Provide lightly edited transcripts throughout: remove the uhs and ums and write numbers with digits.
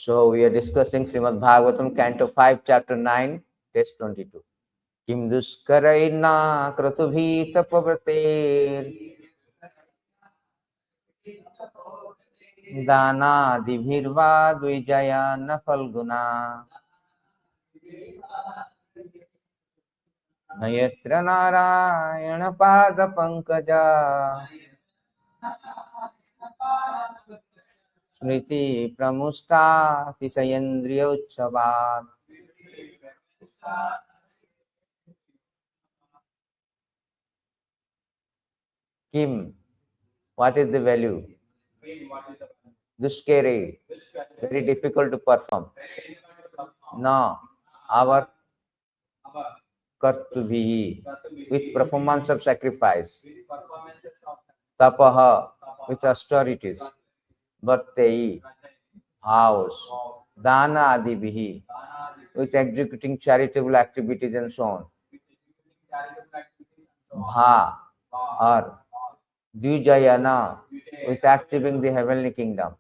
So we are discussing Srimad Bhagavatam, Canto 5, Chapter 9, Text 22. Kim duskaraina kratubhi tapavrater dana divhirva dvijaya na falguna nayatra narayana pada pankaja smriti pramusta tisayendriya ucchavat. Kim, what is the value? Duskere, very difficult to perform. No, our kartubhi, with performance of sacrifice. Tapaha, with austerities. Bhaktei, vows. Dana adibihi, with executing charitable activities and so on. Bha, or Dvijayana, with achieving the heavenly kingdom.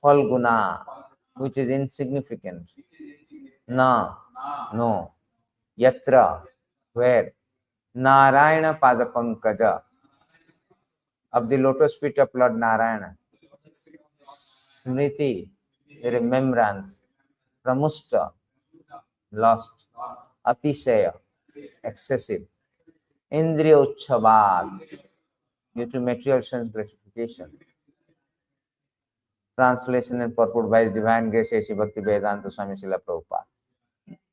Falguna, which is insignificant. Na, no. Yatra, where? Narayana Padapankaja, of the lotus feet of Lord Narayana. Smriti, the remembrance. Pramusta, lost. Atisaya, excessive. Indriya Uchchavad, due to material sense gratification. Translation and purport by His Divine Grace A.C. Bhakti Vedanta Swami Srila Prabhupada.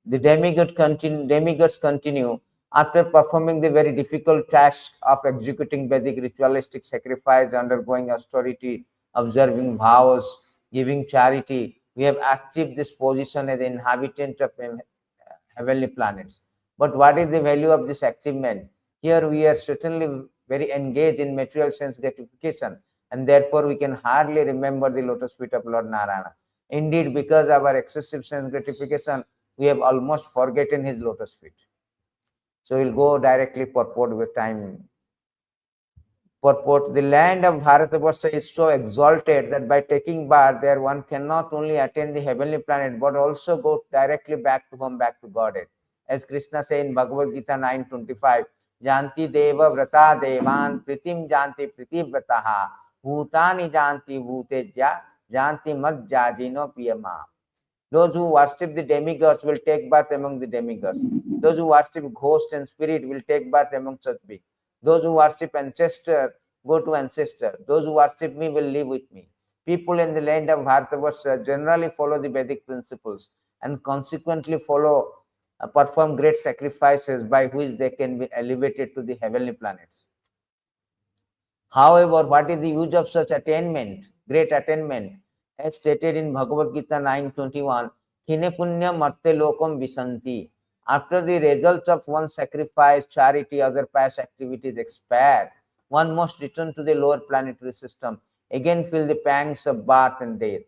The demigods continue after performing the very difficult task of executing Vedic ritualistic sacrifice, undergoing austerity, observing vows, giving charity. We have achieved this position as inhabitant of heavenly planets. But what is the value of this achievement? Here we are certainly very engaged in material sense gratification, and therefore we can hardly remember the lotus feet of Lord Narayana. Indeed, because of our excessive sense gratification, we have almost forgotten his lotus feet. So we'll go directly purport with time. Purport: the land of Bhārata-varṣa is so exalted that by taking birth there one cannot only attain the heavenly planet but also go directly back to home, back to Godhead. As Krishna says in Bhagavad Gita 9:25, Janti deva vrata devan pritim janti pritivrataha bhutani janti bhutejya janti majjajino piyama. Those who worship the demigods will take birth among the demigods. Those who worship ghost and spirit will take birth among such beings. Those who worship ancestor go to ancestor. Those who worship me will live with me. People in the land of Bhārata-varṣa generally follow the Vedic principles and consequently perform great sacrifices by which they can be elevated to the heavenly planets. However, what is the use of such attainment, great attainment? As stated in Bhagavad Gita 9:21, Khine punya marte lokam visanti. After the results of one's sacrifice, charity, other pious activities expire, one must return to the lower planetary system, again feel the pangs of birth and death.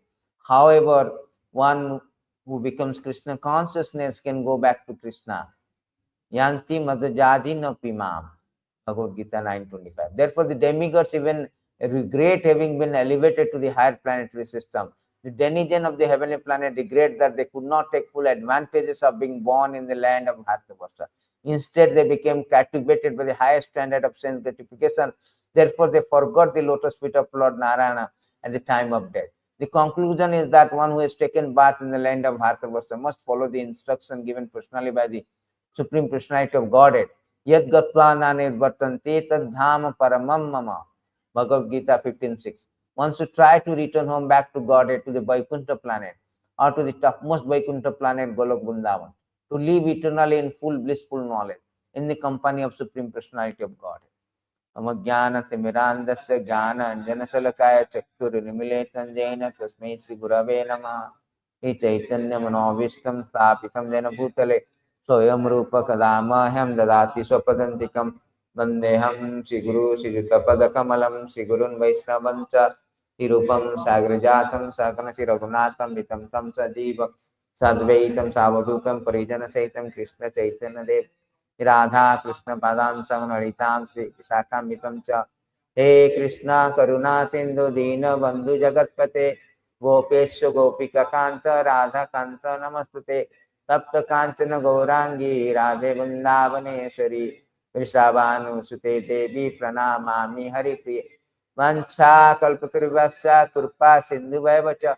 However, one who becomes Krishna consciousness can go back to Krishna. Yanti madhajaji no pimam. Bhagavad Gita 9:25. Therefore, the demigods even regret having been elevated to the higher planetary system. The denizen of the heavenly planet regret that they could not take full advantages of being born in the land of Bhārata-varṣa. Instead, they became captivated by the highest standard of sense gratification. Therefore, they forgot the lotus feet of Lord Narayana at the time of death. The conclusion is that one who has taken birth in the land of Bhārata-varṣa must follow the instruction given personally by the Supreme Personality of Godhead. Yad gatva na nirvartante tad dhama paramam mama. Bhagavad Gita 15:6. One should try to return home back to Godhead, to the Vaikuntha planet, or to the topmost Vaikuntha planet, Golok Vrindavan, to live eternally in full blissful knowledge, in the company of Supreme Personality of Godhead. Amajnana timirandasya jnana anjana salakaya chakshur nimiletan jaina tasmai Sri Gurave Namaha. He Chaitanya Manovistam Stapitam Jena Bhutale Soyam Rupa Kadamaham Dadati Swapadantikam Vandeham Sri Guru Sri Jutapada Kamalam Sri Gurun Vaisnavancha Tirupam Sagrajatam Sakana Sri Raghunatham Vitam Tam Sajiva Sadvaitam Savadupam Parijana Saitam Krishna Chaitanya Dev Radha Krishna Padam Savanaritam Sri Sakam Vitam Cha He Krishna Karuna Sindhu Dina Bandhu Jagatpate Gopeshwar गोपिका कांत राधा कांत नमस्तुते तप्त कांचन गौरांगी राधे वृंदावनेश्वरी वृषभानुसुते देवी प्रणमामि हरिप्रिये वंशा कल्पतरुभ्यश्च कृपा सिन्धुभ्यः च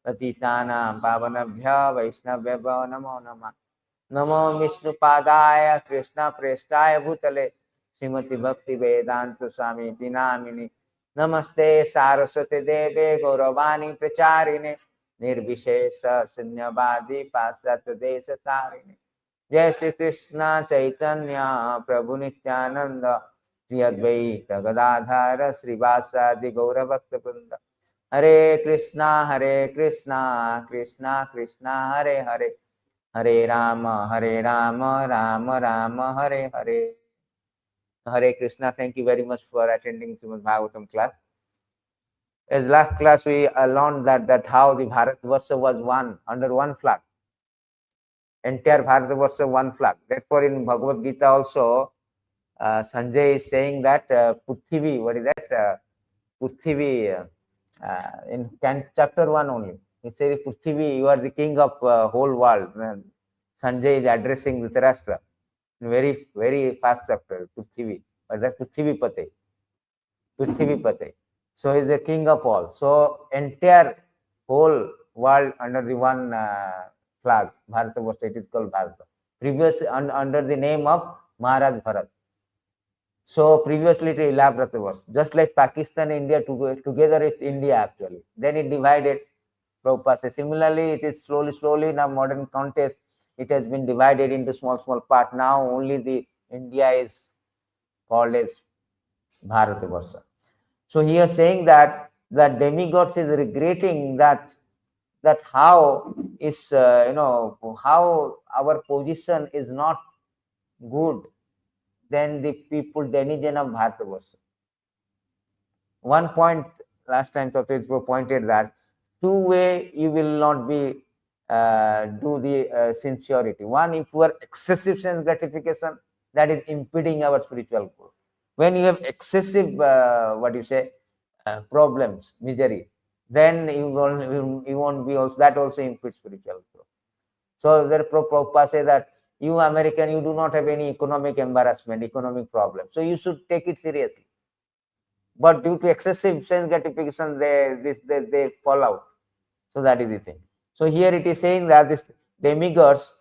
पतितानां पावनेभ्यो वैष्णवेभ्यो नमो नमः। नमो विष्णुपादाय कृष्ण प्रेष्ठाय भूतले श्रीमती भक्ति वेदांत स्वामी नामिनी नमस्ते सारस्वती देवे गौरवाणी प्रचारिणे निर्विशेष शून्यवादी पाश्चात्य देश तारिणे जय श्री कृष्ण चैतन्य प्रभु नित्यानंद श्री अद्वैत गदाधर श्रीवासादि गौरभक्त वृंद हरे Krishna Krishna Krishna Hare Hare Hare Ram Ram Ram Hare Hare. Hare Krishna. Thank you very much for attending Srimad Bhagavatam class. As last class we learned that how the Bhārata-varṣa was one under one flag. Entire Bhārata-varṣa one flag. Therefore in Bhagavad Gita also Sanjay is saying that Prithvi, what is that? Prithvi in chapter 1 only. He says, Prithvi, you are the king of whole world. And Sanjay is addressing Dhritarashtra. Very, very fast chapter, Prithvi. But that Prithvi Pate. So he is the king of all. So entire whole world under the one flag, Bhārata-varṣa, it is called Bharata. Previously under the name of Maharaj Bharat. So previously it is Bhārata-varṣa. Just like Pakistan and India together it's India actually. Then it divided. Prabhupada says. Similarly, it is slowly in a modern context, it has been divided into small parts. Now only the India is called as Bhārata-varṣa. So here saying that demigods is regretting that how is how our position is not good than the people denizen of Bhārata-varṣa. One point last time Tattva pointed that two way you will not be do the sincerity. One, if you are excessive sense gratification, that is impeding our spiritual growth. When you have excessive problems, misery, then you won't be also, that also impedes spiritual growth. So therefore Prabhupada says that you American, you do not have any economic embarrassment, economic problem, so you should take it seriously. But due to excessive sense gratification, they fall out. So that is the thing. So here it is saying that this demigods,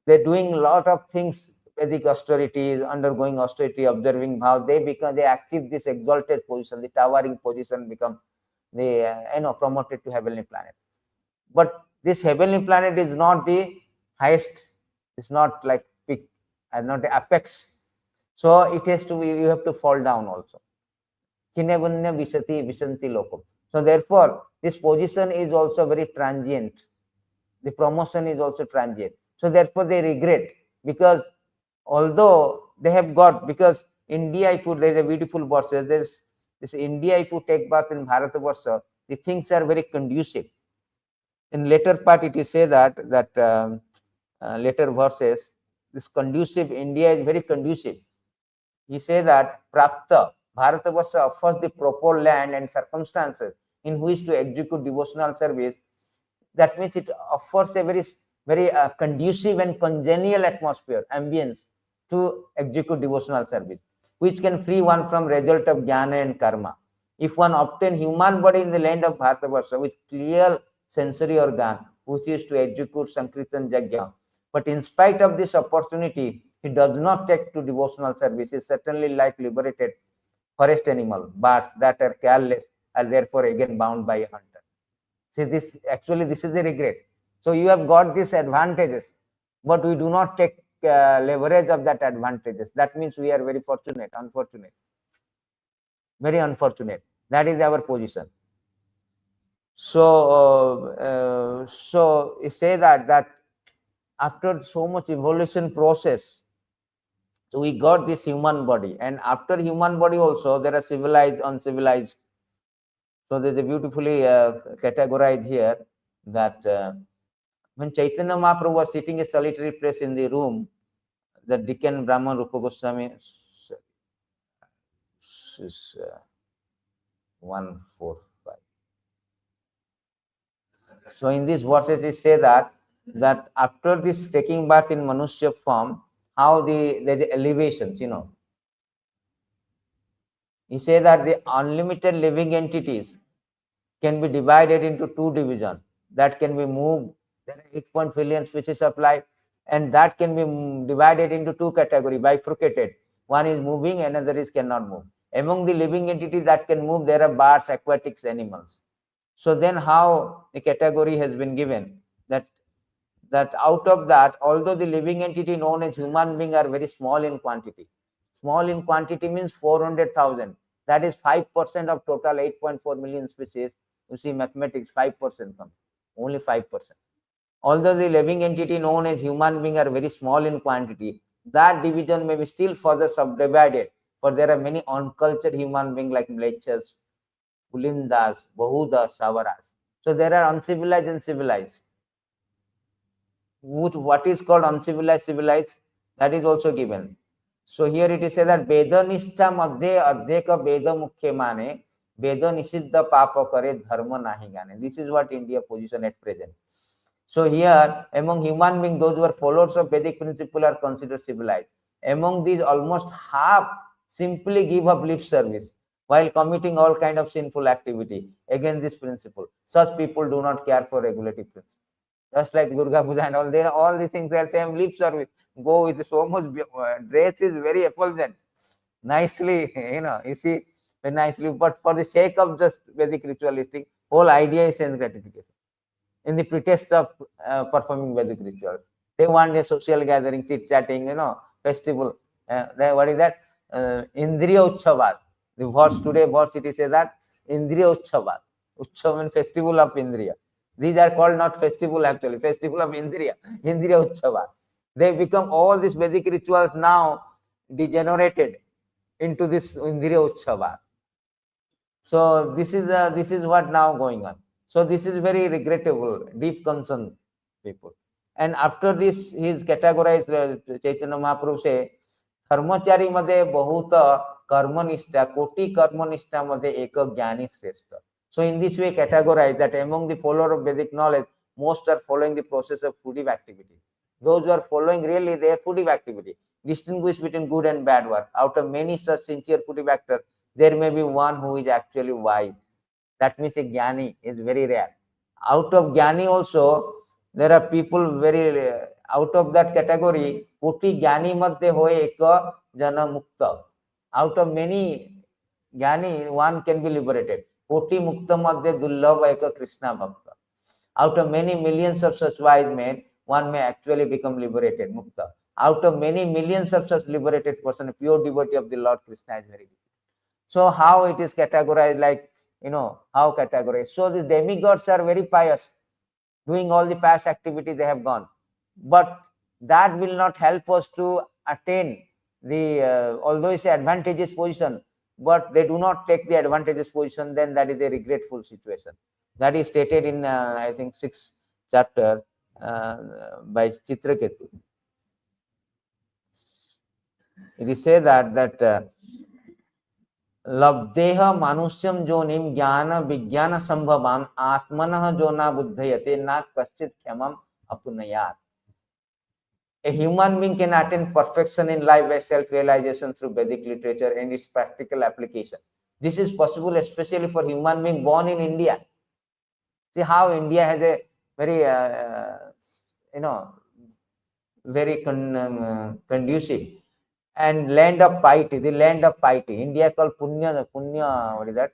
they're doing a lot of things, Vedic austerity, undergoing austerity, observing how they achieve this exalted position, the towering position, become promoted to heavenly planet. But this heavenly planet is not the highest, it's not like peak, and not the apex. So it has to be, you have to fall down also. Kinevunya visati visanti lokum. So therefore, this position is also very transient. The promotion is also transient. So therefore, they regret, because although they have got, because India, if you, there is a beautiful verse, there's this India, if you take bath in Bhārata-varṣa, the things are very conducive. In later part, it is say that later verses, this conducive, India is very conducive. He says that Prapta, Bhārata-varṣa offers the proper land and circumstances in which to execute devotional service. That means it offers a very conducive and congenial atmosphere, ambience to execute devotional service, which can free one from result of jnana and karma. If one obtain human body in the land of Bhārata-varṣa with clear sensory organ, which is to execute Sankirtan Yajna, but in spite of this opportunity, he does not take to devotional service, is certainly like liberated forest animal, birds that are careless are therefore again bound by a hunter. See, this actually, this is the regret. So you have got these advantages, but we do not take leverage of that advantages. That means we are very unfortunate, very unfortunate. That is our position. So, so you say that after so much evolution process, so we got this human body, and after human body also there are civilized, uncivilized. So there's a beautifully categorized here that when Chaitanya Mahaprabhu was sitting a solitary place in the room, the Deccan Brahman Rupa Goswami is 145. So in these verses it say that after this taking birth in Manushya form, how there's elevations, He say that the unlimited living entities can be divided into two divisions that can be moved. There are 8 billion species of life, and that can be divided into two categories, bifurcated. One is moving, another is cannot move. Among the living entities that can move, there are birds, aquatics, animals. So then how the category has been given that out of that, although the living entity known as human being are very small in quantity. Small in quantity means 400,000. That is 5% of total 8.4 million species. You see mathematics, 5% come, only 5%. Although the living entity known as human being are very small in quantity, that division may be still further subdivided, for there are many uncultured human beings like mlechas, pulindas, bahudas, savaras. So there are uncivilized and civilized. What is called uncivilized, civilized, that is also given. So here it is said that Vedanishta madhye adheka Veda mukhya mane, Veda nisiddha papa kare dharma nahi gane. This is what India position at present. So here, among human beings, those who are followers of Vedic principle are considered civilized. Among these, almost half simply give up lip service while committing all kind of sinful activity against this principle. Such people do not care for regulative principle. Just like Durga Puja and all the things they are same lip service. Go with so much dress is very effulgent, nicely, you see, very nicely. But for the sake of just Vedic ritualistic, whole idea is sense gratification. In the pretext of performing Vedic rituals, they want a social gathering, chit chatting, festival. What is that? Indriya Utsavat. The verse today, it is that Indriya Utsavat. Utsav means festival of Indriya. These are called not festival actually, festival of Indriya, Indriya Utsava. They become all these Vedic rituals now degenerated into this Indriya Utsava. So this is what now going on. So this is very regrettable, deep concern, people. And after this, he is categorized. Chaitanya Mahaprabhu say, कर्मचारी मध्ये बहुत कर्मनिष्ठा कोटि कर्मनिष्ठा मध्ये एक ज्ञानी श्रेष्ठ. So in this way categorize that among the follower of Vedic knowledge, most are following the process of fruitive activity. Those who are following really their fruitive activity, distinguish between good and bad work. Out of many such sincere fruitive actors, there may be one who is actually wise. That means a jnani is very rare. Out of jnani also, there are people very out of that category. Koti jnani madhye hoye ek jana mukta. Out of many jnani, one can be liberated. Koti mukta madhye dullabha ek Krishna bhakta. Out of many millions of such wise men, one may actually become liberated, mukta. Out of many millions of such liberated person, a pure devotee of the Lord Krishna is very difficult. So how it is categorized, like, how categorized. So the demigods are very pious, doing all the pious activity they have gone. But that will not help us to attain the, although it's an advantageous position, but they do not take the advantageous position, then that is a regretful situation. That is stated in, I think, 6th chapter by Chitraketu. It is said that लब्धेह मानुष्यम जोनिम ज्ञान विज्ञान संभवाम आत्मनः जो ना बुद्धयते ना कश्चित् क्षमम अपनुयात्. A human being can attain perfection in life by self-realization through Vedic literature and its practical application. This is possible especially for human being born in India. See how India has a very, very conducive and land of piety, the land of piety. India called Punya, what is that?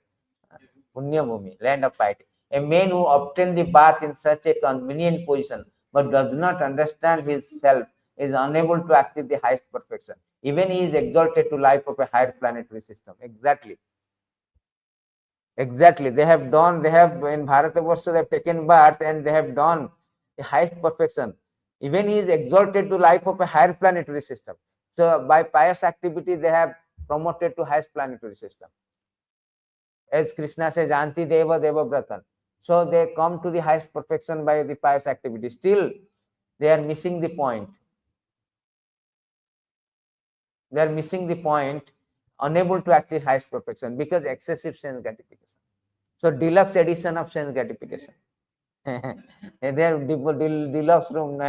Punya Bhumi, land of piety. A man who obtained the birth in such a convenient position but does not understand his self is unable to achieve the highest perfection. Even he is exalted to life of a higher planetary system. Exactly. They have in Bhārata-varṣa, they have taken birth and they have done the highest perfection. Even he is exalted to life of a higher planetary system. So by pious activity, they have promoted to highest planetary system. As Krishna says, Anti Deva Deva Bratan. So they come to the highest perfection by the pious activity. Still, they are missing the point. They are missing the point, unable to achieve highest perfection because excessive sense gratification. So deluxe edition of sense gratification. And there deluxe room,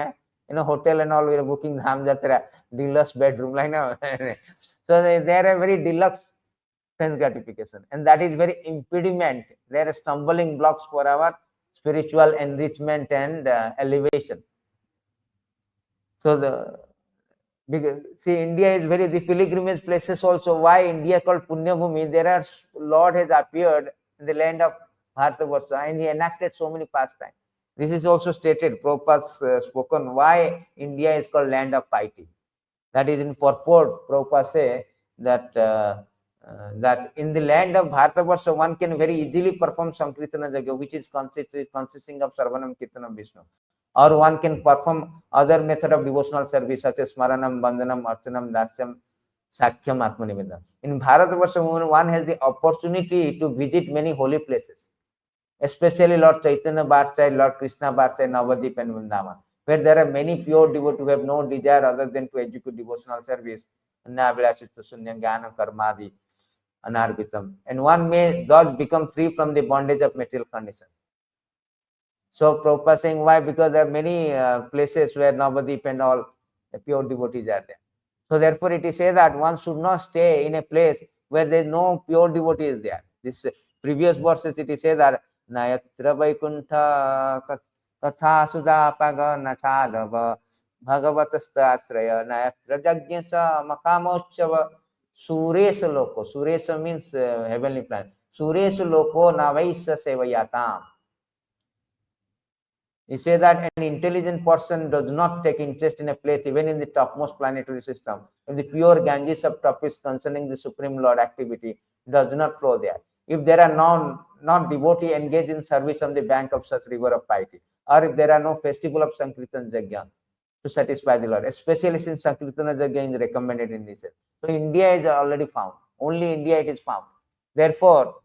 hotel and all, we are booking Dham Jatra, deluxe bedroom, like now. So they are very deluxe sense gratification, and that is very impediment. They are stumbling blocks for our spiritual enrichment and elevation. So because see, India is very, the pilgrimage places also. Why India called Punya Bhumi? There are, Lord has appeared in the land of Bhārata-varṣa, and he enacted so many pastimes. This is also stated, Prabhupada's spoken, why India is called land of piety. That is in purport. Prabhupada say that that in the land of Bhārata-varṣa, one can very easily perform Sankirtana Yajna, which is consisting of Sarvanam, Kirtanam, Vishnu. Or one can perform other method of devotional service such as Smaranam, Bandhanam, Archanam, Dasyam, Sakhyam, Atmanivedam. In Bhārata-varṣa, one has the opportunity to visit many holy places, especially Lord Chaitanya Barside, Lord Krishna Barside, Navadip and Vrindavan, where there are many pure devotees who have no desire other than to execute devotional service, Nabhilashitta Sunyam Jnana Karmadi Anarbitam, and one may thus become free from the bondage of material condition. So Prabhupada saying why? Because there are many places where Navadip and all the pure devotees are there. So therefore it is said that one should not stay in a place where there is no pure devotees there. This previous verses it is said that Nayatra Vaikuntha Katha Sudapaga Nachadava Bhagavatasta Asraya Nayatra Jagyasa Makamochava Suresha Loko. Suresha means heavenly planet. Suresha Loko Navaisa Sevayatam. He says that an intelligent person does not take interest in a place, even in the topmost planetary system, if the pure Ganges of topics concerning the Supreme Lord activity does not flow there. If there are non devotee engaged in service on the bank of such river of piety, or if there are no festival of Sankirtan Yajna to satisfy the Lord, especially since Sankirtan Yajna is recommended in this. So India is already found. Only India it is found. Therefore,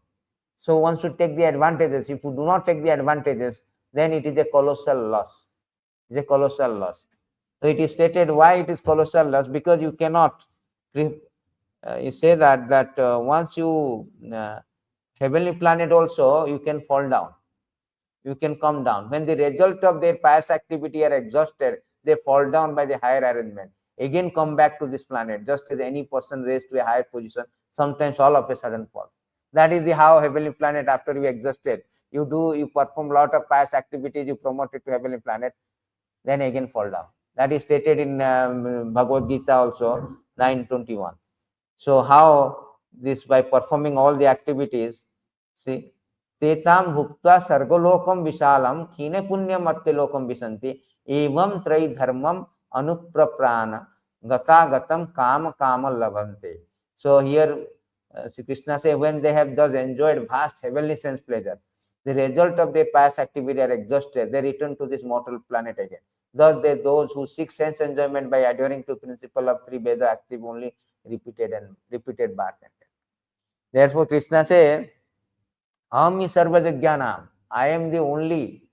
so one should take the advantages. If you do not take the advantages, then it is a colossal loss. It is a colossal loss. So it is stated why it is colossal loss, because you cannot. You say that once you heavenly planet also, you can fall down. You can come down. When the result of their pious activity are exhausted, they fall down by the higher arrangement. Again come back to this planet, just as any person raised to a higher position, sometimes all of a sudden falls. That is how heavenly planet, after you exhausted, you perform lot of pious activities, you promote it to heavenly planet, then again fall down. That is stated in Bhagavad Gita also, 9:21. So how this, by performing all the activities, see, Tetam bhuktva sargolokam vishalam khine punyam artelokam visanti evam trai dharmam anupraprana gata gatam kama kama labhante. So here Sri Krishna says, when they have thus enjoyed vast heavenly sense pleasure, the result of their past activity are exhausted, they return to this mortal planet again. Thus those who seek sense enjoyment by adhering to principle of three Veda active only repeated birth and death. Therefore Krishna says, Ahami sarvajagyanam, I am the only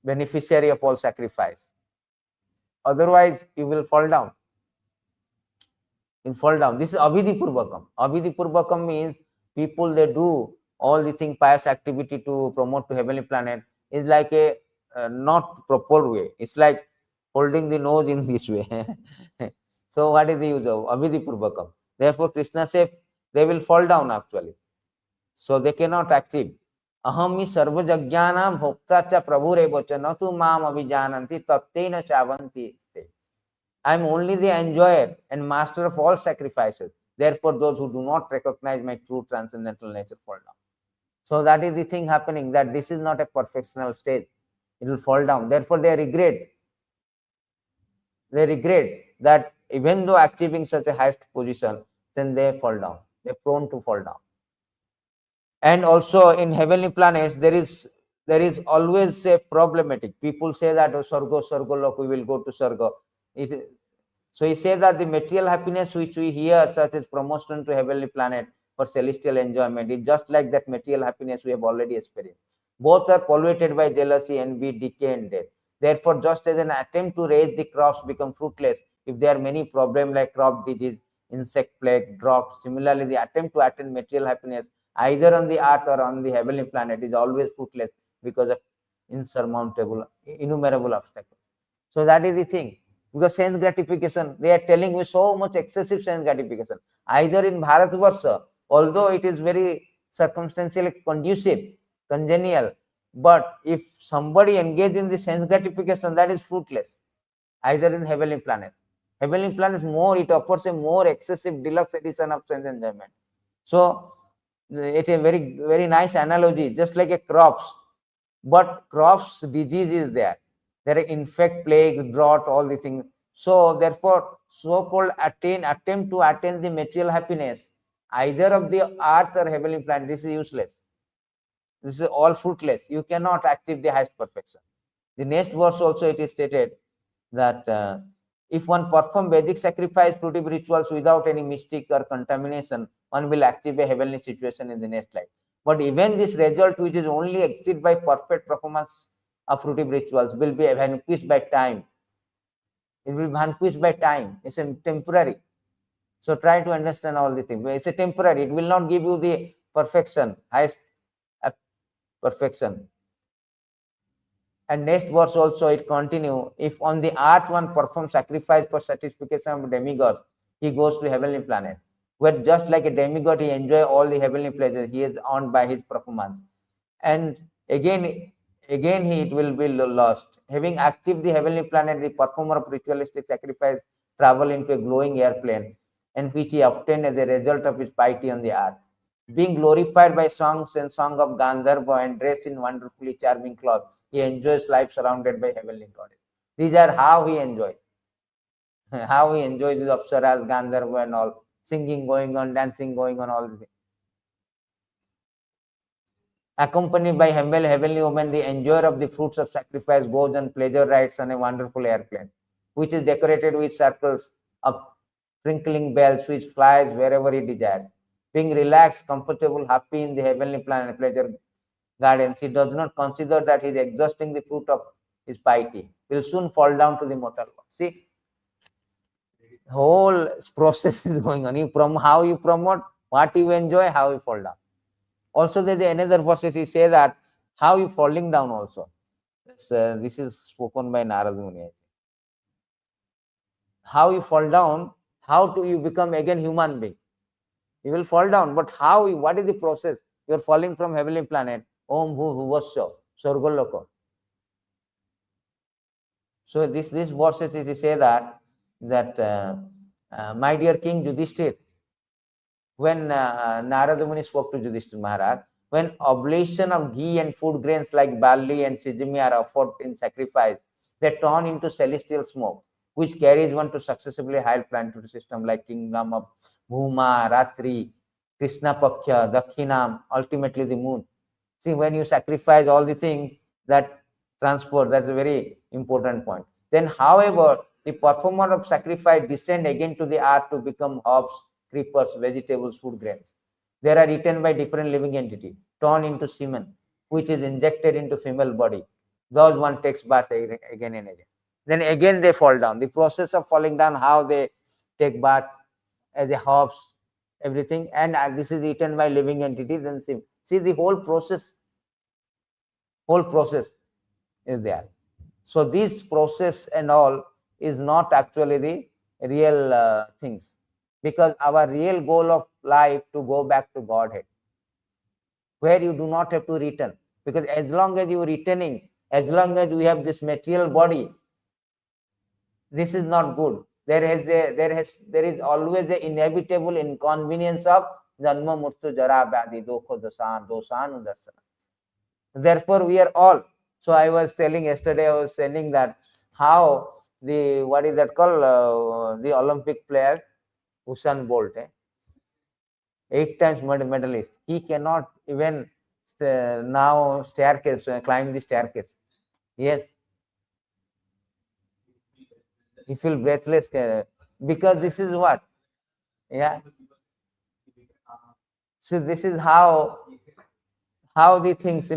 beneficiary of all sacrifice. Otherwise you will fall down. You fall down. This is Abhidhi Purvakam. Abhidhi Purvakam means people, they do all the thing, pious activity to promote to heavenly planet, is like a not proper way. It's like holding the nose in this way. So what is the use of Abhidhi Purvakam? Therefore Krishna says they will fall down actually. So they cannot achieve. Ahami sarvajagyanam bhokta cha prabhurevacha natu mam abhijananti tattena chavanti. I am only the enjoyer and master of all sacrifices. Therefore, those who do not recognize my true transcendental nature fall down. So that is the thing happening, that this is not a perfectional stage. It will fall down. Therefore, they regret. They regret that even though achieving such a highest position, then they fall down. They are prone to fall down. And also in heavenly planets, there is always a problematic. People say that, oh, Sargo, we will go to Sargo. So he says that the material happiness which we hear, such as promotion to heavenly planet for celestial enjoyment, is just like that material happiness we have already experienced. Both are polluted by jealousy, envy, decay, and death. Therefore, just as an attempt to raise the crops become fruitless if there are many problems like crop disease, insect plague, drought, similarly, the attempt to attain material happiness either on the earth or on the heavenly planet is always fruitless because of innumerable obstacles. So that is the thing. Because sense gratification, they are telling you so much excessive sense gratification. Either in Bhārata-varṣa, although it is very circumstantially conducive, congenial, but if somebody engage in the sense gratification, that is fruitless. Either in heavenly planets. Heavenly planets more, it offers a more excessive deluxe edition of sense enjoyment. So it's a very, very nice analogy, just like a crops. But crops disease is there. There are infect, plague, drought, all the things. So therefore, so-called attempt to attain the material happiness, either of the earth or heavenly planet, this is useless. This is all fruitless. You cannot achieve the highest perfection. The next verse also it is stated that if one perform Vedic sacrifice, fruitive rituals without any mystic or contamination, one will achieve a heavenly situation in the next life. But even this result, which is only achieved by perfect performance of fruitive rituals, will be vanquished by time. It will be vanquished by time. It's a temporary. So try to understand all these things. It's a temporary. It will not give you the perfection, highest perfection. And next verse also it continue. If on the earth one performs sacrifice for satisfaction of demigods, he goes to heavenly planet, where just like a demigod, he enjoy all the heavenly pleasures he is earned by his performance. And again it will be lost. Having achieved the heavenly planet, the performer of ritualistic sacrifice travel into a glowing airplane, and which he obtained as a result of his piety on the earth. Being glorified by songs and song of Gandharva and dressed in wonderfully charming clothes, he enjoys life surrounded by heavenly goddess. These are how he enjoys. How he enjoys the Apsaras, Gandharva and all, singing going on, dancing going on, all the things. Accompanied by heavenly woman, the enjoyer of the fruits of sacrifice goes on pleasure rides on a wonderful airplane, which is decorated with circles of twinkling bells, which flies wherever he desires. Being relaxed, comfortable, happy in the heavenly planet pleasure gardens, he does not consider that he is exhausting the fruit of his piety. Will soon fall down to the mortal world. See, whole process is going on. How you promote, what you enjoy, how you fall down. Also, there is another verse he says that how you falling down also. This is spoken by Narada Muni. How you fall down, how do you become again human being? You will fall down, but how? What is the process? You are falling from heavenly planet. Om Bhu Bhuvasya Sargoloko. So this verses is he say that my dear King Yudhishthir, when Narada Muni spoke to Yudhishthir Maharaj, when oblation of ghee and food grains like barley and sesame are offered in sacrifice, they turn into celestial smoke, which carries one to successively higher planetary system like kingdom of Bhuma, Ratri, Krishna Paksha, Dakshinam, ultimately the moon. See, when you sacrifice all the things that transport, that's a very important point. Then, however, the performer of sacrifice descend again to the earth to become herbs, creepers, vegetables, food grains. They are eaten by different living entity, torn into semen, which is injected into female body. Thus one takes birth again and again. Then again they fall down. The process of falling down, how they take birth as a herbs, everything, and this is eaten by living entity. Then see the whole process is there. So this process and all is not actually the real things, because our real goal of life to go back to Godhead, where you do not have to return, because as long as you are returning, as long as we have this material body, this is not good. There is always an inevitable inconvenience of janma murtyu jara vyadhi dokho dosanu darsana. Therefore we are all. So I was telling yesterday, I was saying that how the what is that called the Olympic player Usain Bolt, 8 times medalist, he cannot even now climb the staircase. Yes, he feel breathless because this is what, yeah. So this is how the things,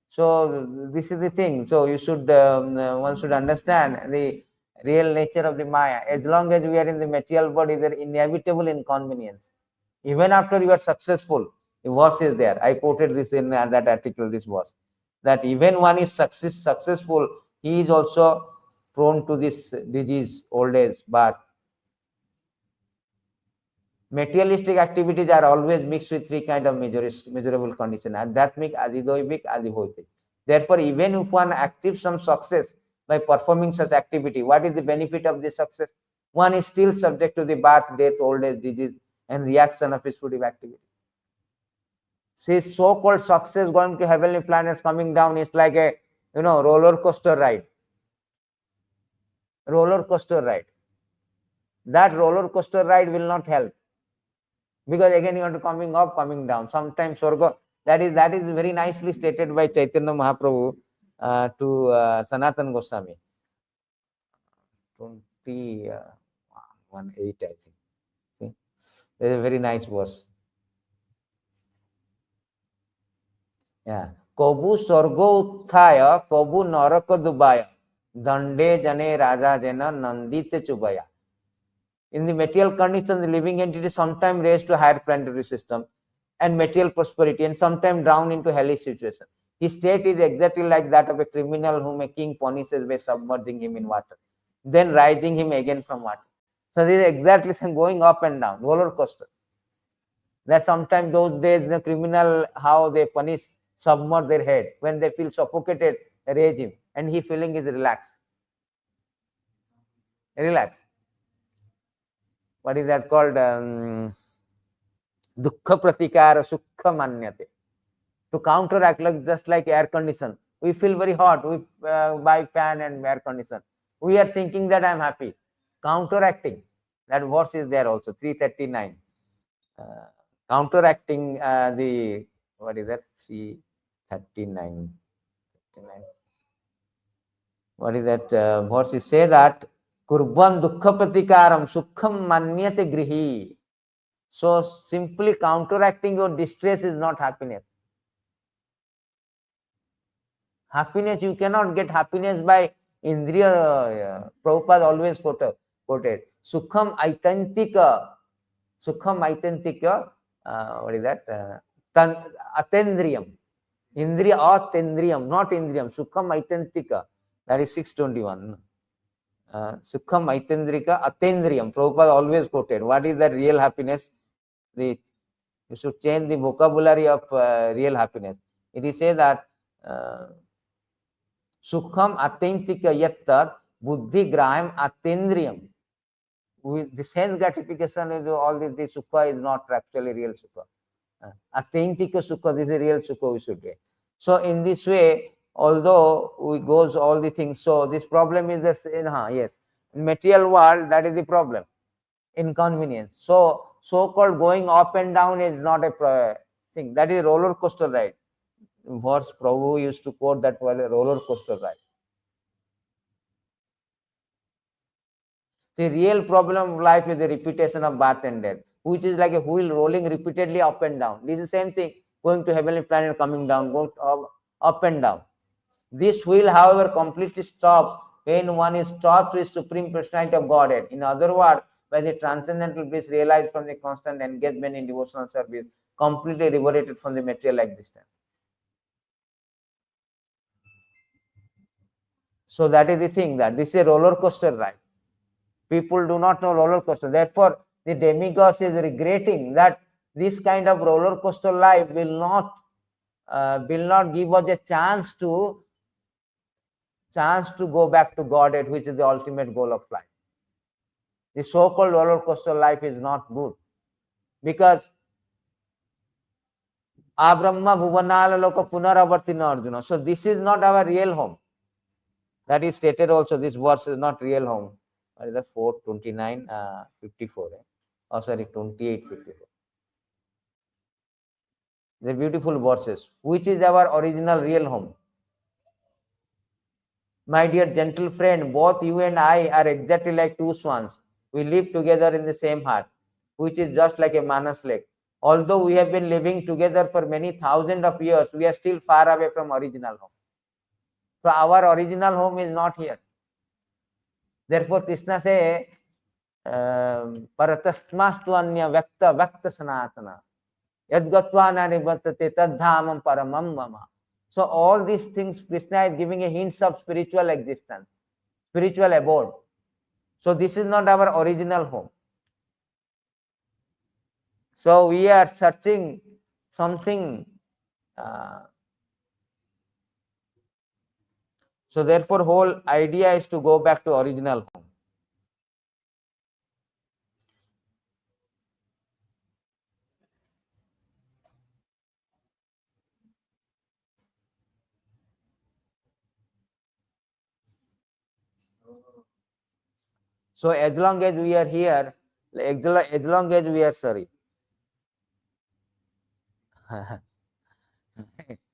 So this is the thing. So you should one should understand the real nature of the Maya. As long as we are in the material body, there is inevitable inconvenience. Even after you are successful, The verse is there. I quoted this in that article, this verse. That even one is successful, he is also prone to this disease, old age, birth. Materialistic activities are always mixed with three kinds of measurable conditions: adhyatmic, adidoivik, adibhautik. Therefore, even if one achieves some success by performing such activity, what is the benefit of this success? One is still subject to the birth, death, old age, disease, and reaction of his fruitive activity. See, so-called success going to heavenly planets coming down is like a roller coaster ride. Roller coaster ride. That roller coaster ride will not help, because again you want to coming up, coming down. Sometimes Swarga, that is very nicely stated by Chaitanya Mahaprabhu to Sanatan Goswami. 2018, I think. See, there is a very nice verse. Yeah. Kobu Swargo Uthaya, Kobu Naraka Dubaya, Dande Jane Raja Jena Nandite Chubaya. In the material condition, the living entity sometimes raised to higher planetary system and material prosperity, and sometimes drown into hellish situation. His state is exactly like that of a criminal whom a king punishes by submerging him in water, then rising him again from water. So this is exactly going up and down, roller coaster. That sometimes those days the criminal, how they punish, submerge their head. When they feel suffocated, raise him, and he feeling is relaxed. Relax. What is that called? Dukkha pratikara sukha manyate. To counteract, like just like air condition. We feel very hot. We buy fan and air condition. We are thinking that I am happy. Counteracting. That verse is there also, 339. Counteracting the, what is that? 339. What is that verse? Is say that kurban dukkha pratikaram sukham manyate grihi. So simply counteracting your distress is not happiness. Happiness, you cannot get happiness by indriya. Prabhupada always quoted sukham aitantika. Sukham aitantika. What is that? Atendriyam. Indriya atendriyam, not indriyam. Sukham aitantika. That is 621. Sukham aitendrika atendriyam. Prabhupada always quoted. What is that real happiness? You should change the vocabulary of real happiness. It is say that sukham atentika yattat buddhi graham atendriyam. The sense gratification is all this sukha is not actually real sukha. Atentika sukha, this is real sukha we should get. So in this way, although we goes all the things, so this problem is this yes. In material world, that is the problem. Inconvenience. So-called going up and down is not a thing. That is roller coaster ride. Verse Prabhu used to quote that while a roller coaster ride. The real problem of life is the repetition of birth and death, which is like a wheel rolling repeatedly up and down. This is the same thing, going to heavenly planet, coming down, going up and down. This wheel, however, completely stops when one is taught to the Supreme Personality of Godhead. In other words, by the transcendental bliss realized from the constant engagement in devotional service, completely liberated from the material existence. So that is the thing, that this is a roller coaster ride. People do not know roller coaster. Therefore, the demigods is regretting that this kind of roller coaster life will not give us a chance to go back to Godhead, which is the ultimate goal of life. The so-called roller coaster life is not good, because Abrahma Bhuvanala Loka Punaravartina Arjuna. So this is not our real home. That is stated also. This verse is not real home. What is that? 429, 54. Oh, sorry, 28, 54. The beautiful verses. Which is our original real home? My dear gentle friend, both you and I are exactly like two swans. We live together in the same heart, which is just like a Manas lake. Although we have been living together for many thousands of years, we are still far away from original home. So our original home is not here. Therefore, Krishna say, Paratasmastu anya vakta sanatana. Yad gatva na nivartate tad dhamam paramam mama. So all these things Krishna is giving a hint of spiritual existence, spiritual abode. So this is not our original home. So we are searching something. So therefore whole idea is to go back to original home. So as long as we are here, as long as we are sorry,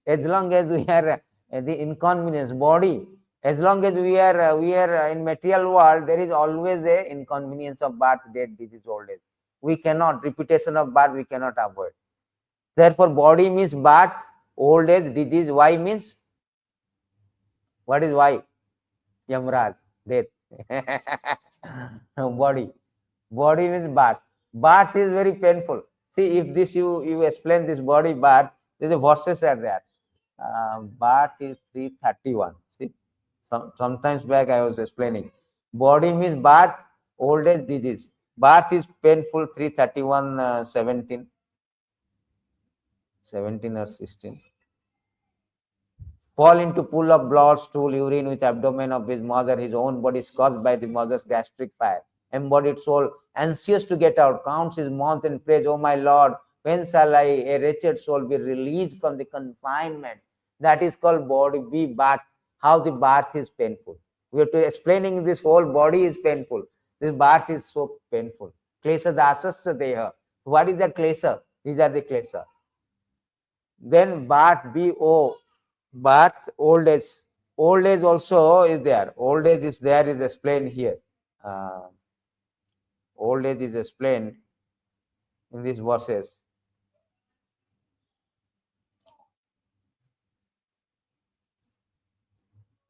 as long as we are the inconvenience body, as long as we are in material world, there is always a inconvenience of birth, death, disease, old age. We cannot repetition of birth, we cannot avoid. Therefore, body means birth, old age, disease. Why means what is why? Yamraj, death. Body. Body means birth. Birth is very painful. See, if this you explain this body birth, there is a verses are there. Birth is 331. See, sometimes back I was explaining. Body means birth, old age, disease. Birth is painful, 331, 17. 17 or 16. Fall into pool of blood, stool, urine with abdomen of his mother, his own body scorched by the mother's gastric fire. Embodied soul, anxious to get out, counts his month and prays, "Oh my Lord, when shall I, a wretched soul, be released from the confinement?" That is called body, be birth. How the birth is painful. We have to explaining this whole body is painful. This birth is so painful. Klesha dasasya deha. What is that klesha? These are the klesha. Then birth, B-O, birth, old age. Old age also is there. Old age is there, is explained here. Old age is explained in these verses.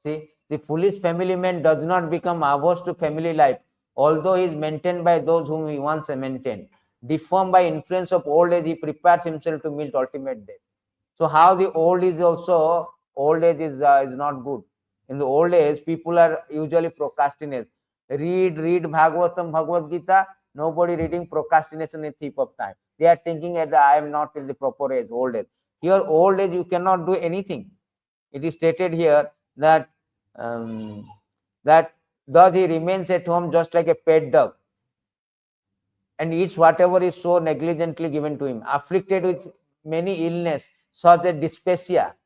See, the foolish family man does not become averse to family life, although he is maintained by those whom he once maintained. Deformed by influence of old age, he prepares himself to meet ultimate death. So how the old age is not good. In the old age, people are usually procrastinate. Read Bhagavatam, Bhagavad Gita. Nobody reading, procrastination is thief of time. They are thinking that I am not in the proper age, old age. Here, old age, you cannot do anything. It is stated here that that thus he remains at home just like a pet dog and eats whatever is so negligently given to him, afflicted with many illness such as dyspepsia,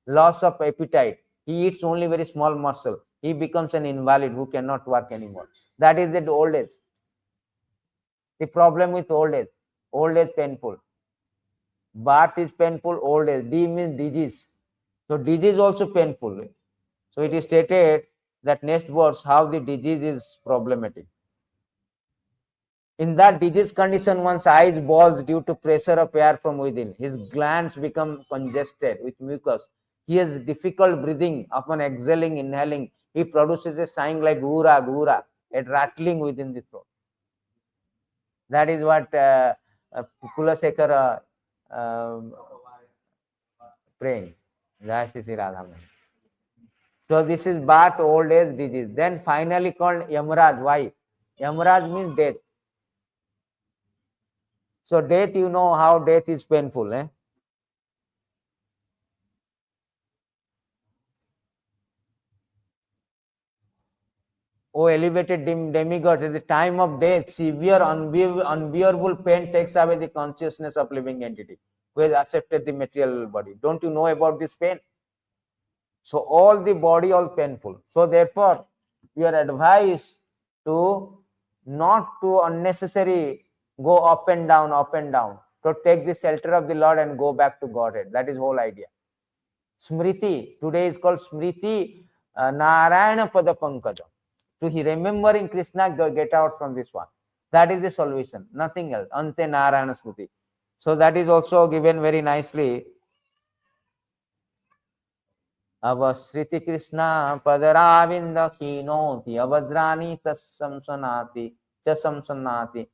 loss of appetite. He eats only very small morsel. He becomes an invalid who cannot work anymore. That is the old age. The problem with old age painful. Birth is painful, old age. D means disease. So disease also painful. So it is stated that next verse how the disease is problematic. In that disease condition, one's eyes bulge due to pressure of air from within. His glands become congested with mucus. He has difficult breathing upon exhaling, inhaling. He produces a sound like gura, gura, a rattling within the throat. That is what Kulasekara praying. So this is birth, old age, disease. Then finally called Yamraj. Why? Yamraj means death. So death, you know how death is painful. O elevated demigods, at the time of death, severe, unbearable pain takes away the consciousness of living entity who has accepted the material body. Don't you know about this pain? So all the body all painful. So therefore, we are advised to not to unnecessary go up and down, up and down. To take the shelter of the Lord and go back to Godhead. That is whole idea. Smriti, today is called Smriti Narayana Pada Pankajam. To remembering Krishna, get out from this one. That is the solution, nothing else. Ante Narayana Smriti. So that is also given very nicely. Avasriti Krishna Padaravinda Kinoti Avadrani Tasamsanati Chasamsanati.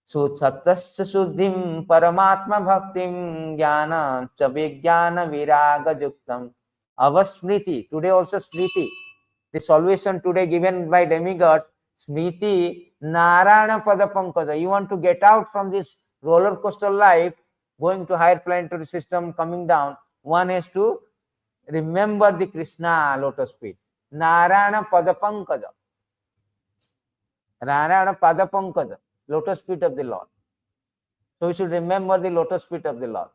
Suchatasya Suddhim Paramatma Bhaktim Jnana Chabhyajnana Viraga Juktam Avasmriti. Today also Smriti. The solution today given by demigods, Smriti Narayana Pada Pankada. You want to get out from this roller coaster life, going to higher planetary system, coming down. One is to remember the Krishna lotus feet. Narayana Pada Pankada. Narayana Pada Pankada. Lotus feet of the Lord. So we should remember the lotus feet of the Lord.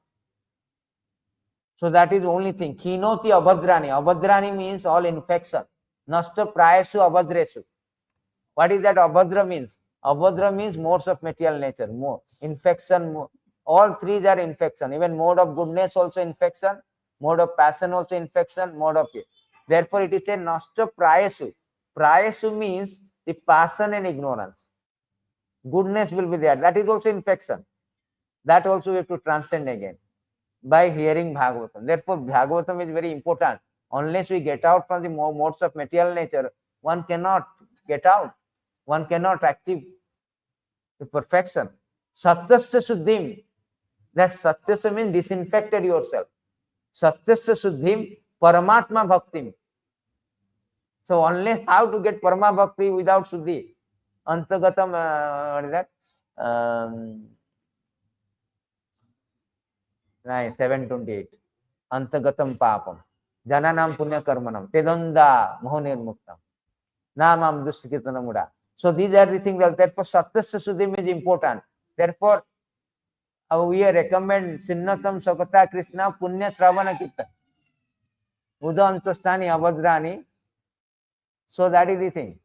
So that is the only thing. Kinoti abhadrani. Abhadrani means all infection. Nasta prayasu abhadresu. What is that abhadra means? Abhadra means modes of material nature. More infection. All three are infection. Even mode of goodness also infection. Mode of passion also infection. Mode of it. Therefore it is a nasta prayasu. Prayasu means the passion and ignorance. Goodness will be there. That is also infection. That also we have to transcend again by hearing Bhagavatam. Therefore, Bhagavatam is very important. Unless we get out from the modes of material nature, one cannot get out. One cannot achieve the perfection. Satyasya Suddhim. That Satyasya means disinfected yourself. Satyasya Suddhim Paramatma Bhaktim. So, only how to get Parama Bhakti without Suddhi? Antagatam, what is that? 728. Antagatam papam. Jananam punya karmanam. Tedanda mohanirmuktam. Namam dushkitanamuda. So these are the things that therefore Satyasya Suddhim is important. Therefore, we recommend Sinnatam Sakata Krishna Punya Sravana Kirtan. Udantastani Abhadrani. So that is the thing.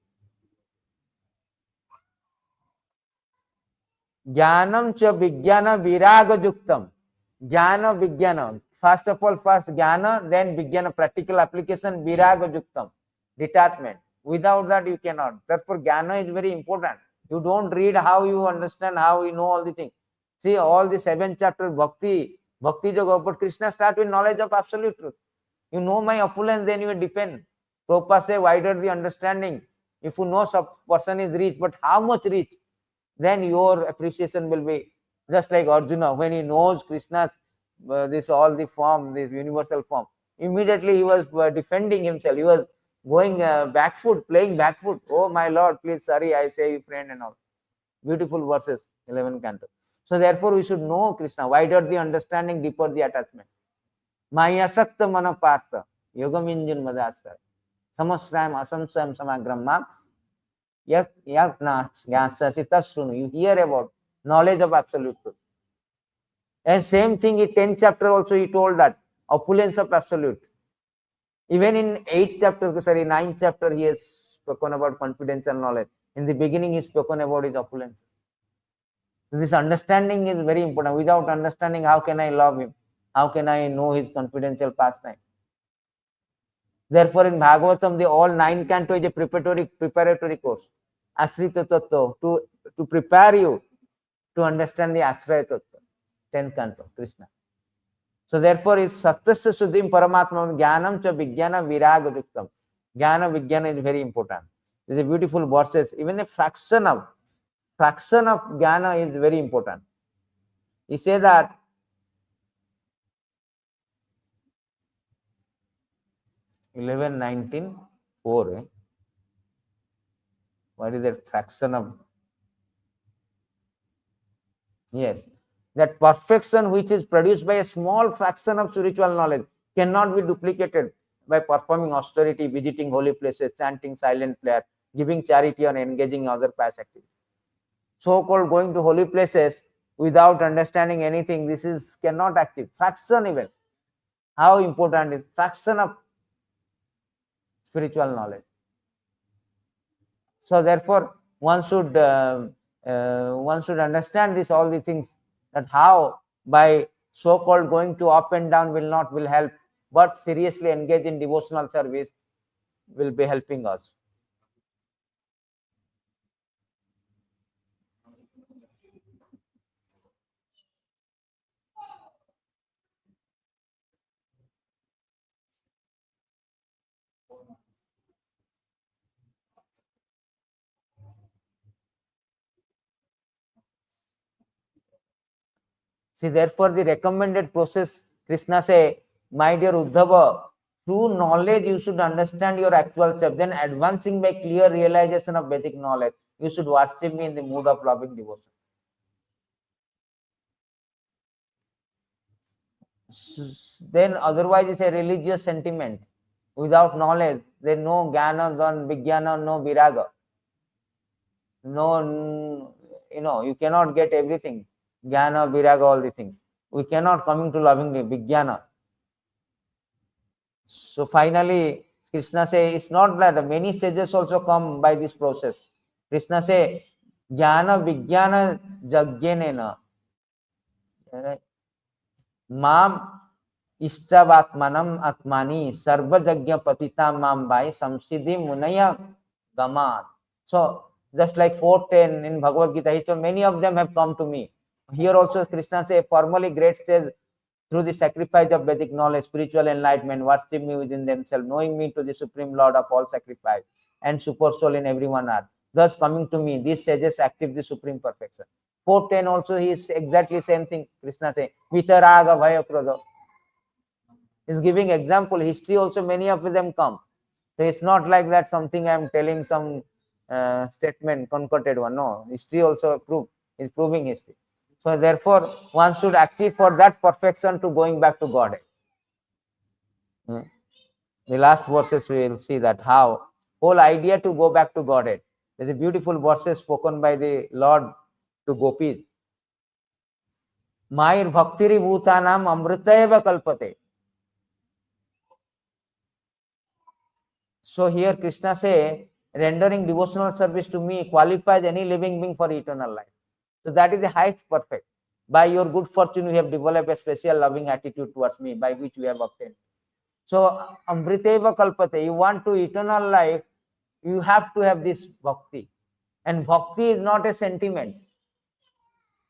Jnanam cha Vijnana Viraga Juktam. Jnana Vijnana. First of all, first Jnana, then Vijnana, practical application, Viraga Juktam. Detachment. Without that, you cannot. Therefore, Jnana is very important. You don't read how you understand, how you know all the things. See, all the 7 chapters, Bhakti Yoga, but Krishna start with knowledge of absolute truth. You know my opulence, then you will depend. Prabhupada say, wider the understanding. If you know some person is rich, but how much rich, then your appreciation will be just like Arjuna. When he knows Krishna's, this all the form, this universal form, immediately he was defending himself. He was going back foot, playing back foot. Oh my Lord, please, sorry, I say you friend and all. Beautiful verses, 11 canto. So therefore we should know Krishna. Wider the understanding, deeper the attachment. Maya sakta manapartha, yogam injun madasra, samasrayam asamsayam samagram yat na gyasasitasrunu. You hear about knowledge of absolute truth. And same thing in 10th chapter also he told that opulence of absolute. Even in 8th chapter, sorry, 9th chapter, he has spoken about confidential knowledge. In the beginning, he spoken about his opulence. So this understanding is very important. Without understanding, how can I love him? How can I know his confidential pastime? Therefore, in Bhagavatam, the all 9 canto is a preparatory course. Asrita Tattva, to prepare you to understand the Asraya Tattva. 10th canto, Krishna. So therefore, is Satyasya Suddhim Paramatma Jnanam cha Vijnana Viraga Juktam. Jnana Vijnana is very important. These are beautiful verses. Even a fraction of Jnana is very important. He says that 11:19:4. What is that fraction of? Yes. That perfection which is produced by a small fraction of spiritual knowledge cannot be duplicated by performing austerity, visiting holy places, chanting silent prayer, giving charity, or engaging in other pious activities. So-called going to holy places without understanding anything, this is cannot achieve. Fraction even. How important is fraction of spiritual knowledge. So therefore, one should understand this all the things, that how by so-called going to up and down will help, but seriously engage in devotional service will be helping us. See, therefore, the recommended process, Krishna say, my dear Uddhava, through knowledge you should understand your actual self. Then advancing by clear realization of Vedic knowledge, you should worship me in the mood of loving devotion. Then otherwise it's a religious sentiment. Without knowledge, there no jnana, then vijnana, no viraga. No, you cannot get everything. Jnana, viraga, all the things. We cannot coming to loving vijnana. So finally, Krishna say, it's not that many sages also come by this process. Krishna say, jnana vijnana jagyenena mam istavatmanam atmani sarvajagya patita mam vai samsiddhi munaya gaman. So just like 410 in Bhagavad Gita, he told many of them have come to me. Here also Krishna say, formally great stage through the sacrifice of Vedic knowledge, spiritual enlightenment, worship me within themselves, knowing me to the Supreme Lord of all sacrifice and super soul in everyone earth. Thus coming to me, these sages achieve the supreme perfection. 410 also he is exactly same thing. Krishna say, Vitaraga Bhaya Krodha. Is giving example. History also many of them come. So it's not like that something I am telling some statement, concocted one. No, history also is proving history. So therefore, one should achieve for that perfection to going back to Godhead. The last verses we will see that how whole idea to go back to Godhead. There's a beautiful verses spoken by the Lord to Gopis. Mair bhaktiri bhutanam amritayeva kalpate. So here Krishna say, rendering devotional service to me qualifies any living being for eternal life. So that is the highest perfect. By your good fortune, you have developed a special loving attitude towards me, by which you have obtained. So amriteva kalpate, you want to eternal life, you have to have this bhakti. And bhakti is not a sentiment,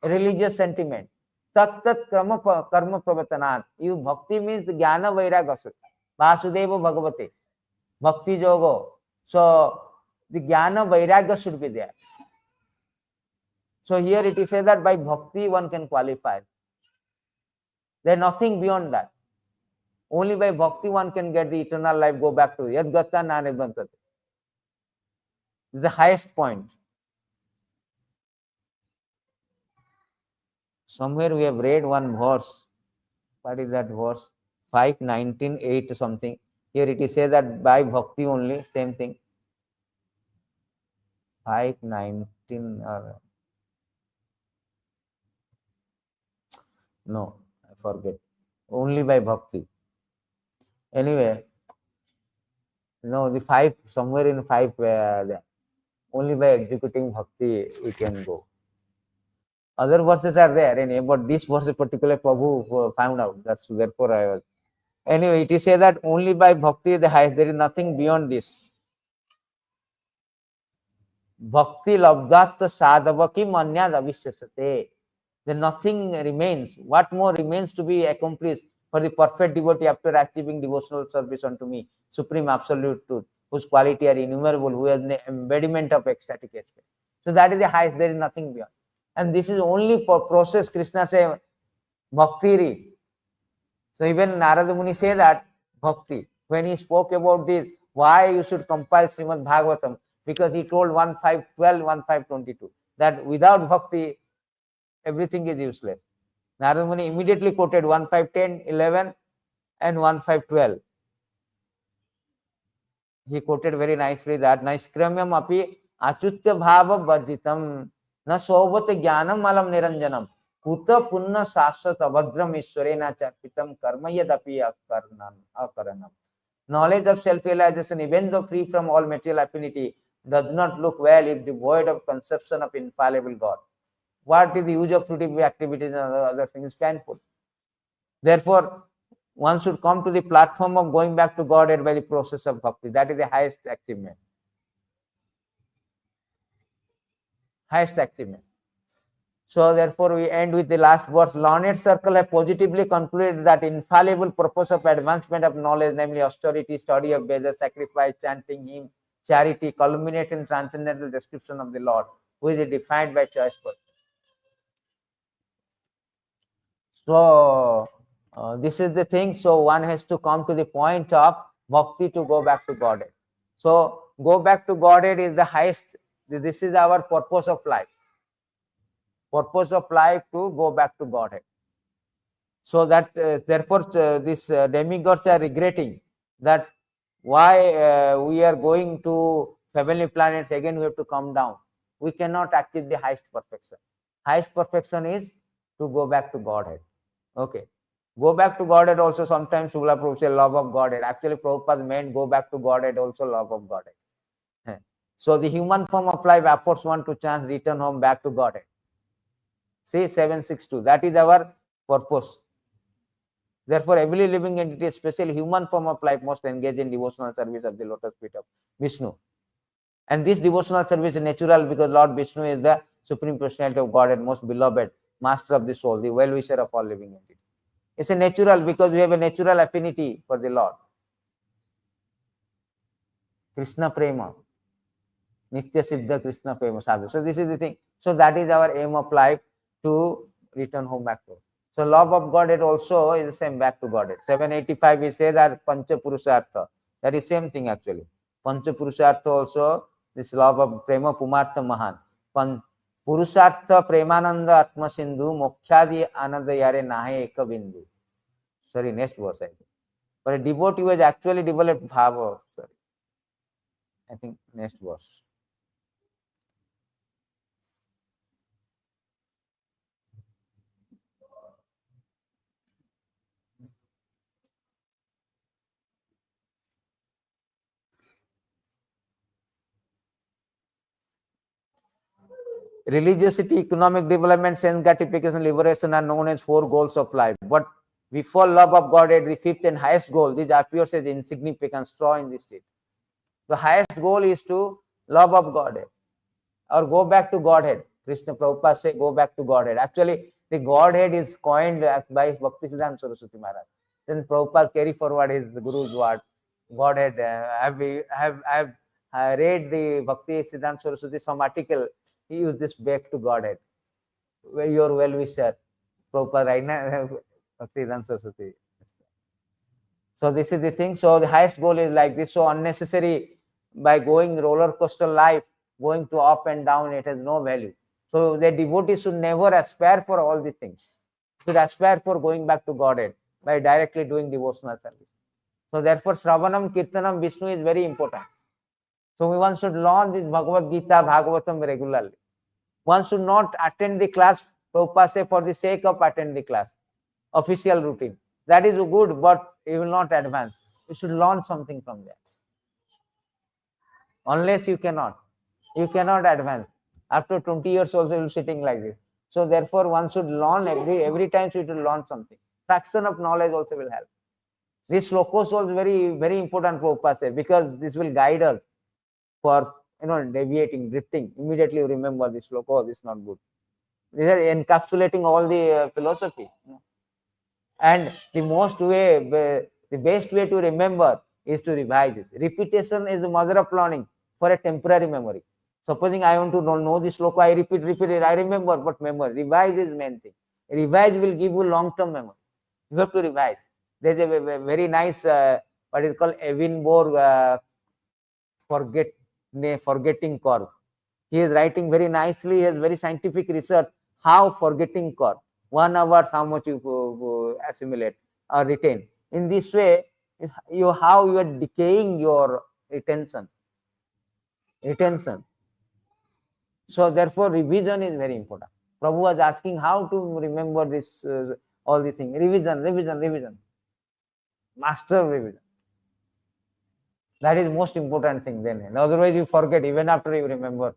a religious sentiment. Tat tat karma pravatanat. You bhakti means the jnana vairagya. Vasudeva bhagavate. Bhakti yoga. So the jnana vairagya should be there. So here it is said that by bhakti one can qualify. There is nothing beyond that. Only by bhakti one can get the eternal life, go back to Yadgata Nanibhantate. This is the highest point. Somewhere we have read one verse. What is that verse? 5:19:8 something. Here it is said that by bhakti only, same thing. 5:19 or no, I forget. Only by bhakti. Anyway, no, the 5, somewhere in 5, only by executing bhakti we can go. Other verses are there, but this verse particular Prabhu found out. That's therefore I was. Anyway, it is said that only by bhakti the highest, there is nothing beyond this. Bhakti labdat sadhavaki manyad avishyasate. Then nothing remains. What more remains to be accomplished for the perfect devotee after achieving devotional service unto me, Supreme Absolute Truth, whose quality are innumerable, who has the embodiment of ecstatic aspect. So that is the highest, there is nothing beyond. And this is only for process, Krishna say, bhakti. So even Narada Muni say that bhakti, when he spoke about this, why you should compile Srimad Bhagavatam, because he told 1.5.12, 1.5.22, that without bhakti, everything is useless. Narada Muni immediately quoted 1.5.10, 11 and 1.5.12. He quoted very nicely that Naiskramyam api achutya bhava varjitam na sovata jnanam malam niranjanam kuta punna saswat abhadram ishwarena charpitam karma yadapi akaranam. Knowledge of self-realization, even though free from all material affinity, does not look well if devoid of conception of infallible God. What is the use of fruitive activities and other things? Painful. Therefore, one should come to the platform of going back to Godhead by the process of bhakti. That is the highest achievement. Highest achievement. So therefore, we end with the last verse. Learned circle have positively concluded that infallible purpose of advancement of knowledge, namely austerity, study of Vedas, sacrifice, chanting, hymn, charity, culminate in transcendental description of the Lord, who is defined by choice. So this is the thing. So one has to come to the point of bhakti to go back to Godhead. So go back to Godhead is the highest. This is our purpose of life. Purpose of life to go back to Godhead. So that therefore these demigods are regretting that why we are going to heavenly planets again. We have to come down. We cannot achieve the highest perfection. Highest perfection is to go back to Godhead. Okay. Go back to Godhead also sometimes Srila Prabhupada say love of Godhead. Actually Prabhupada meant go back to Godhead also love of Godhead. So the human form of life affords one to chance return home back to Godhead. See 762. That is our purpose. Therefore, every living entity, especially human form of life, must engage in devotional service of the lotus feet of Vishnu. And this devotional service is natural because Lord Vishnu is the supreme personality of God and most beloved, master of the soul, the well-wisher of all living entities. It's a natural because we have a natural affinity for the Lord. Krishna Prema. Nitya Siddha Krishna Prema Sadhu. So this is the thing. So that is our aim of life, to return home back to. So love of Godhead also is the same, back to Godhead. 785 we say that Pancha Purushartha. That is same thing actually. Pancha Purushartha also, this love of Prema Pumartha Mahan. Purushartha Premananda Atma Sindhu Mokhyadi Ananda Yare Nahe Eka Bindu. Sorry, next verse I think. But a devotee who has actually developed bhava. Sorry. I think next verse. Religiosity, economic development, sense gratification, liberation are known as 4 goals of life. But before love of God at the 5th and highest goal, this appears as insignificant straw in the street. The highest goal is to love of Godhead or go back to Godhead. Krishna Prabhupada say go back to Godhead. Actually, the Godhead is coined by Bhaktisiddhanta Saraswati Maharaj. Then Prabhupada carry forward his Guru's word. Godhead. I have read the Bhaktisiddhanta Saraswati some article. He used this back to Godhead. Where your well-wisher, Prabhupada right now, Bhaktisiddhanta Saraswati. So this is the thing. So the highest goal is like this. So unnecessary by going roller coaster life, going to up and down, it has no value. So the devotee should never aspire for all these things. Should aspire for going back to Godhead by directly doing devotional service. So therefore, Shravanam, Kirtanam, Vishnu is very important. So one should learn this Bhagavad Gita, Bhagavatam regularly. One should not attend the class, Prabhupada say, for the sake of attend the class, official routine. That is good, but you will not advance. You should learn something from there. Unless you cannot advance. After 20 years also you will sitting like this. So therefore one should learn every time you should learn something. Fraction of knowledge also will help. This slokos was very, very important, Prabhupada said, because this will guide us for deviating, drifting. Immediately you remember this sloka, oh, this is not good. These are encapsulating all the philosophy. And the best way to remember is to revise this. Repetition is the mother of learning for a temporary memory. Supposing I want to know this sloka, I repeat it, I remember, but memory. Revise is main thing. Revise will give you long-term memory. You have to revise. There's a very nice, what is called Evinborg forgetting curve. He is writing very nicely. He has very scientific research how forgetting curve. 1 hour, how much you assimilate or retain. In this way, how you are decaying your retention. So therefore, revision is very important. Prabhu was asking how to remember this, all the things. Revision. Master revision. That is most important thing then. Otherwise, you forget. Even after you remember,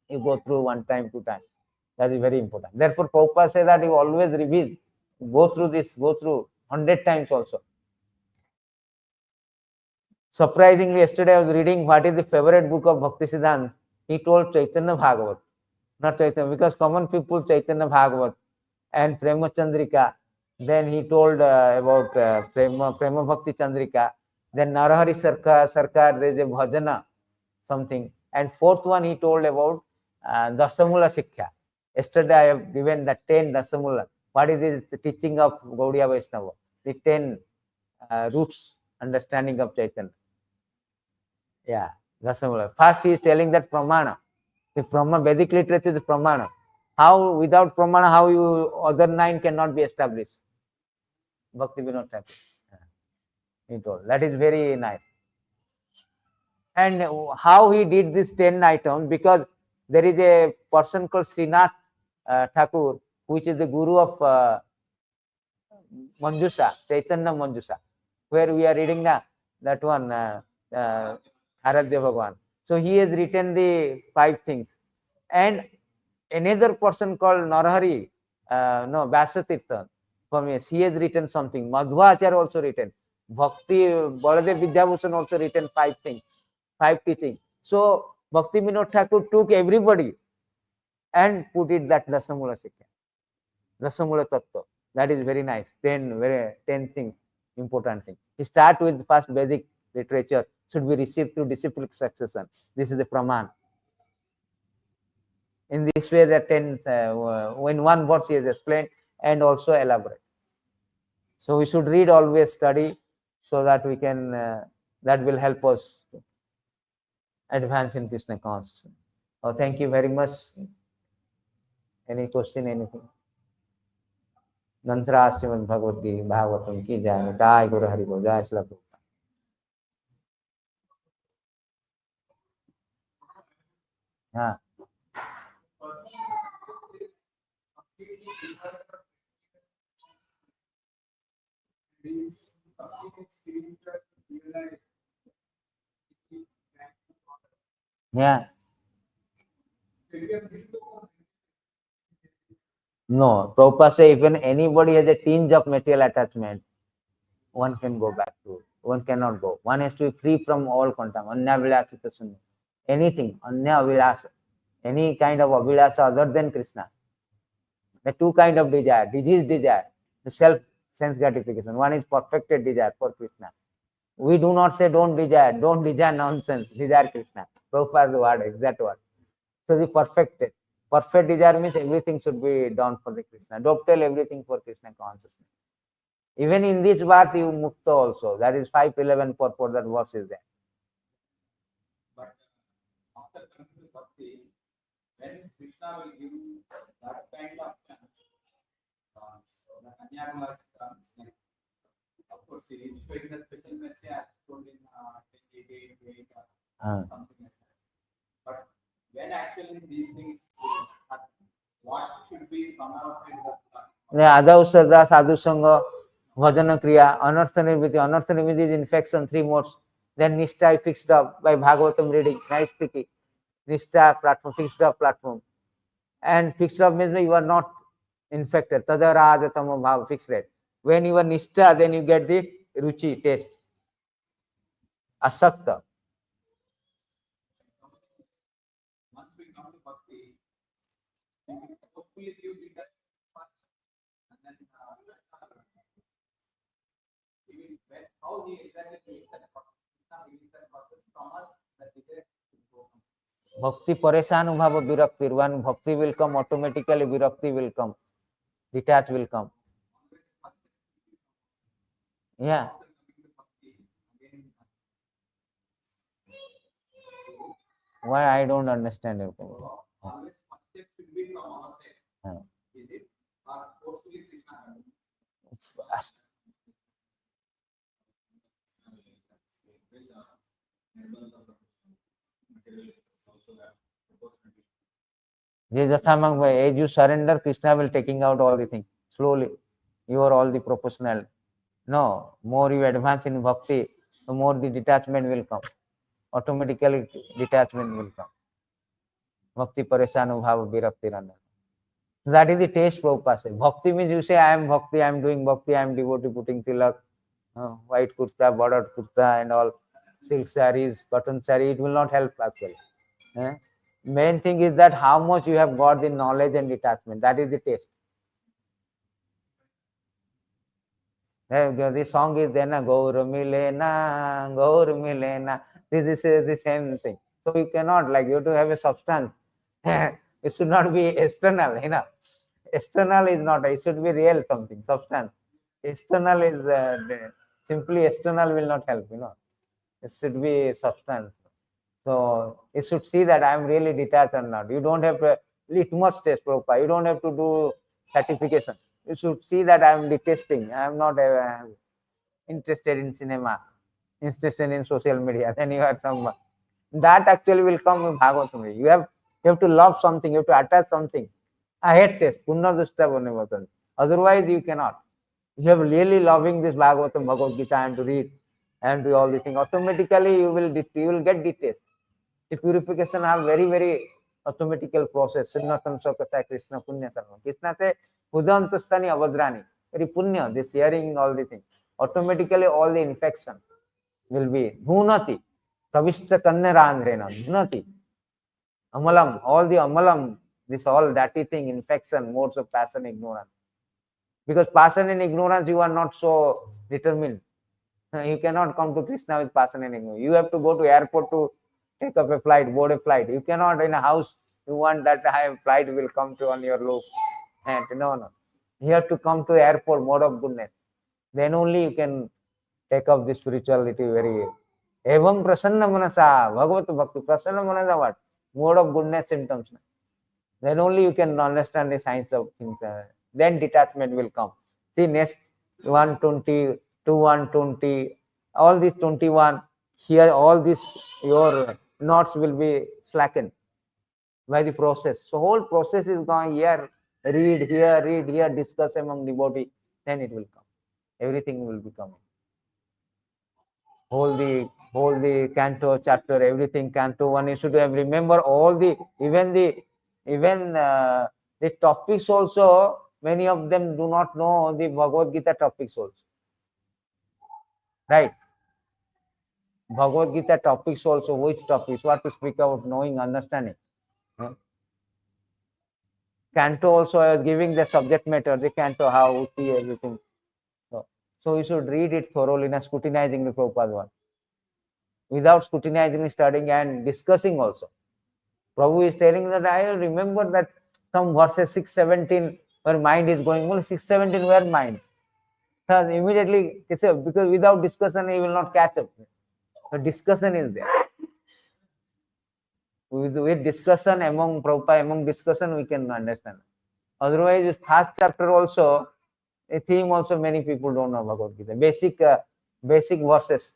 you go through 1 time, 2 times. That is very important. Therefore, Prabhupada says that you always revise. Go through 100 times also. Surprisingly, yesterday I was reading what is the favorite book of Bhaktisiddhanta. He told Chaitanya Bhagavat. Not Chaitanya, because common people Chaitanya Bhagavat and Prema Chandrika. Then he told about Prema Bhakti Chandrika. Then Narahari Sarkar, there is a bhajana, something. And 4th one he told about Dasamula Sikha. Yesterday I have given the 10 Dasamula. What is the teaching of Gaudiya Vaishnava? The 10 roots understanding of Chaitanya. Yeah, Rasamula. First he is telling that Pramana. The Vedic literature is Pramana. How, without Pramana, how you other 9 cannot be established? Bhakti Vinod Thakur. He told. That is very nice. And how he did this 10 items, because there is a person called Srinath Thakur, which is the guru of Manjusa, Chaitanya Manjusa, where we are reading that one, Aradhya Bhagavan. So he has written the 5 things. And another person called Narahari, Vyasatirtha, from yes, he has written something. Madhvacharya also written. Bhakti, Baladev Vidyabhushan also written 5 things, 5 teachings. So Bhakti Vinod Thakur took everybody and put it that Dasamula Sikha, Dasamula Tattva. That is very nice. 10 things, important thing. He start with first Vedic literature should be received through disciplic succession. This is the Praman. In this way, the 10, when one verse is explained and also elaborate. So we should read, always study, so that we can, that will help us advance in Krishna consciousness. Oh, thank you very much. Any question, anything? Gantra Srimad Bhagavad Gita Bhagavatam ki jai, Nitai Guru Hari Bol, Jai Srila Prabhupada. हाँ. Yeah. No, Prabhupada say even anybody has a tinge of material attachment, one can go back to it. One cannot go. One has to be free from all contact. Anya Vilasita Sunya. Anything, Anya Vilasa, any kind of Avilasa other than Krishna. The 2 kind of desire, disease desire, the self sense gratification. One is perfected desire for Krishna. We do not say don't desire nonsense, desire Krishna. Prabhupada's word, exact word. So the perfected. Perfect desire means everything should be done for the Krishna. Don't tell everything for Krishna consciousness. Even in this verse, you mukta also. That is 5:11 purport, that verse is there. But after coming to bhakti, when Krishna will give that kind of chance, the Kanyakumari chance, of course, he is showing the special message as told in 28, something like that. But when actually these things happen, what should be come out in the Adau Shraddha, Sadhu Sangha, Bhajana Kriya, Anartha Nirviti. Anartha Nirviti is infection, 3 modes. Then Nishta fixed up by Bhagavatam reading, nice sticky. Nishta platform, fixed up platform. And fixed up means you are not infected. Tada Rajatama Bhav, fixed rate. When you are Nishta, then you get the Ruchi, taste. Asakta. once we come to bhakti, we will hopefully give the and then even when how he exactly takes that process from us that we get to go. Bhakti Pareshanubhava Virakti. When bhakti will come, automatically Virakti will come. Detach will come. Yeah. Why I don't understand your thing. Always first step should be from our side. Is it or forcefully Krishna? As you surrender, Krishna will taking out all the things slowly. You are all the proportional. No, more you advance in bhakti, the more the detachment will come. Automatically detachment will come. Bhakti Pareshanubhava Virakti Rana. That is the taste Prabhupada says. Bhakti means you say, I am bhakti, I am doing bhakti, I am devotee putting tilak, white kurta, bordered kurta and all, silk sarees, cotton saree. It will not help actually. Main thing is that how much you have got the knowledge and detachment. That is the taste. The song is there, Gaur Milena, Gaur Milena. This is the same thing. So you cannot, like, you have to have a substance. It should not be external, external is not, it should be real something, substance. External is simply external will not help, It should be substance. So you should see that I am really detached or not. You don't have to litmus test, Prabhupada. You don't have to do certification. You should see that I am detesting. I am not interested in cinema, interested in social media. Then you have some that actually will come with Bhagavatam. You have to love something, you have to attach something. I hate this. Punna dushta bane. Otherwise, you cannot. You have really loving this Bhagavatam, Bhagavad Gita, and to read and do all these things. Automatically, you will get detached. The purification have very, very automatical process. Sunnatan Sokata Krishna Punya Sarva. Krishna say, Hudantustani Avadrani. Very punya, this hearing all the things. Automatically, all the infection will be dhunati. Pravishta Kannarandrena. Dhunati. Amalam, all the amalam, this all dirty thing, infection, modes of passion, ignorance. Because passion and ignorance, you are not so determined. You cannot come to Krishna with passion and ignorance. You have to go to airport to take up a flight, board a flight. You cannot in a house, you want that flight will come to on your roof. And no. You have to come to airport, mode of goodness. Then only you can take up the spirituality very. Evam prasanna manasa, Bhagavad Bhakti, prasanna manasa what? Mode of goodness symptoms. Then only you can understand the science of things. Then detachment will come. See, next 120, 120, all these 21, here all this, your knots will be slackened by the process. So whole process is going here, read here, discuss among devotee, then it will come. Everything will be coming. Whole the canto chapter, everything canto one you should have remember all the even the topics also, many of them do not know the Bhagavad Gita topics also. Right? Bhagavad Gita topics also, which topics, what to speak about, knowing, understanding. Canto also I was giving the subject matter, the canto, how, see everything. So you should read it thoroughly, scrutinizing the Prabhupada one. Without scrutinizing, studying and discussing also. Prabhu is telling that I remember that some verses 6:17 where mind is going, well, 6:17 where mind? So immediately, because without discussion, he will not catch up. The discussion is there. With discussion among Prabhupada, among discussion, we can understand. Otherwise, first chapter also, a theme also many people don't know Bhagavad Gita. Basic verses.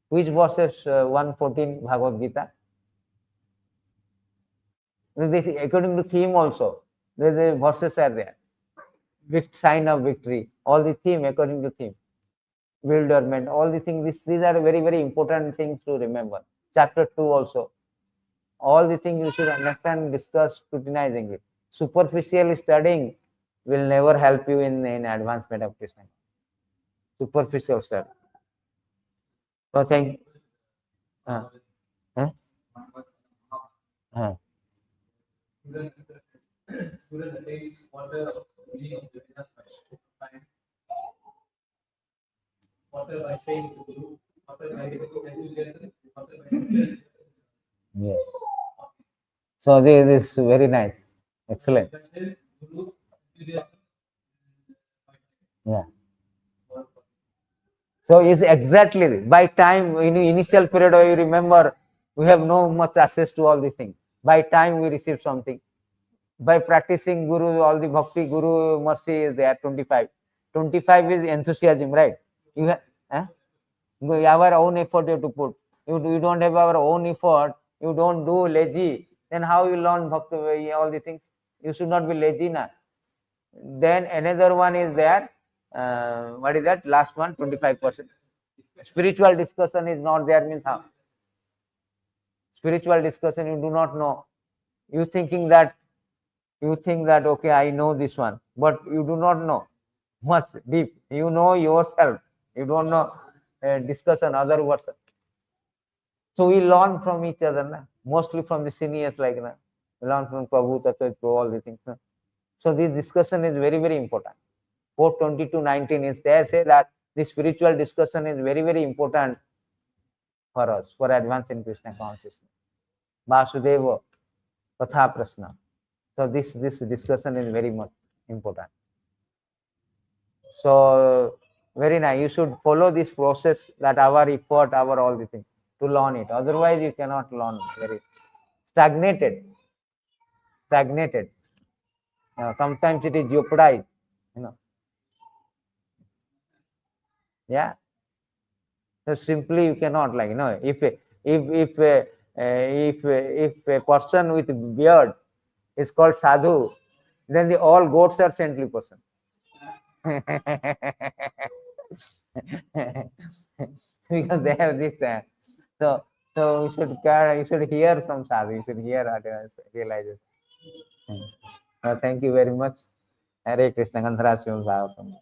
Which verses 114 Bhagavad Gita? According to theme also, the verses are there. Sign of victory, all the theme according to theme. Bewilderment, all the things, these are very, very important things to remember. Chapter 2 also. All the things you should understand, discuss, scrutinizing it. Superficial studying will never help you in advancement of Krishna. Superficial study. So thank Student attains what the meaning of the Vedas by saying to Guru, by enthusiasm, by yes. So this is very nice. Excellent. Yeah. So it's exactly by time in initial period, you remember we have no much access to all these things. By time we receive something. By practicing Guru, all the bhakti, Guru mercy is there. 25. 25 is enthusiasm, right? You have our own effort you have to put. You don't have our own effort. You don't do lazy. Then how you learn bhakti, all the things? You should not be lazy now. Then another one is there. What is that? Last one, 25%. Spiritual discussion is not there, means how? Spiritual discussion you do not know. You think that okay, I know this one, but you do not know much deep. You know yourself. You don't know discussion other person. So we learn from each other, na? Mostly from the seniors like that. We learn from Prabhu, Tattva, all the things. Na? So this discussion is very, very important. 420 to 19 is there, say that the spiritual discussion is very, very important for us, for advance in Krishna consciousness. Vasudeva, Katha Prasna. So this discussion is very much important. So very nice. You should follow this process, that our effort, our all the things to learn it. Otherwise, you cannot learn. Very stagnated. Stagnated. Sometimes it is jeopardized. You know. Yeah. So simply you cannot, like, if a person with beard is called sadhu, then the all goats are saintly person. Because they have this. So you should hear from sadhu. You should hear realization. Thank you very much. Hare Krishna. Gandhara Srivam Bhagavatam.